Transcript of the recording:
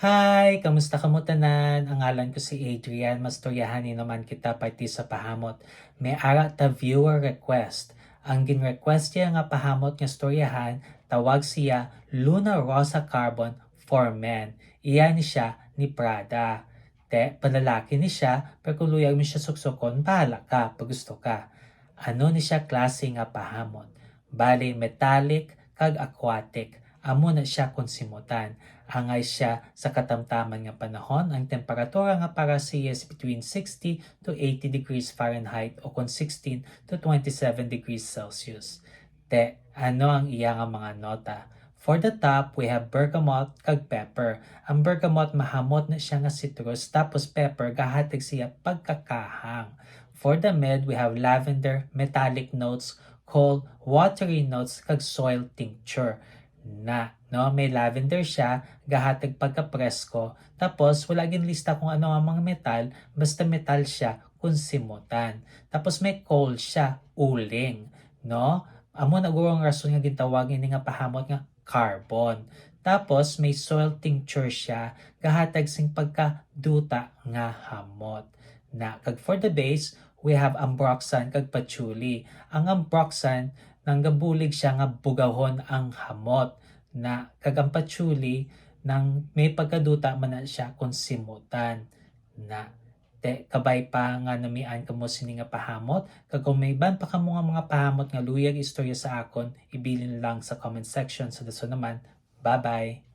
Hi! Kamusta ka mo tanan? Ang ngalan ko si Adrian. Mastoryahanin naman kita parte sa pahamot. May ara ta viewer request. Ang gin-request niya nga pahamot nga storyahan, tawag siya Luna Rosa Carbon for Men. Iyan siya ni Prada. Panlalaki ni siya, pero kung luyag mo siya suksokon, bahala ka, pag gusto ka. Ano ni siya klase nga pahamot? Bali, metallic, kag aquatic. Amo na siya konsimutan. Angay siya sa katamtaman nga panahon. Ang temperatura nga para siya is between 60 to 80 degrees Fahrenheit o kung 16 to 27 degrees Celsius. Ano ang iya nga mga nota? For the top, we have bergamot kag pepper. Ang bergamot mahamot na siya nga citrus, tapos pepper gahatag siya pagkakahang. For the mid, we have lavender, metallic notes, cold, watery notes, kag soil tincture. May lavender siya, gahatag pagka-presko, tapos wala gin lista kung ano ang mga metal, basta metal siya kung simutan. Tapos may coal siya, uling, no? Amo na gurong rason nga gintawagin ni nga pahamot nga carbon. Tapos may soil tincture siya, gahatag sing pagka-duta nga hamot. Kag for the base, we have ambroxan kag patchouli. Ang ambroxan nanggabulig siya nga bugahon ang hamot kag ang patchouli nang may pagkaduta man na siya kung simutan kabay pa nga namian kamo sini nga pahamot. Kag kung may ban pa kamo nga mga pahamot nga luyag istorya sa akon, ibilin lang sa comment section. So daso naman, bye bye.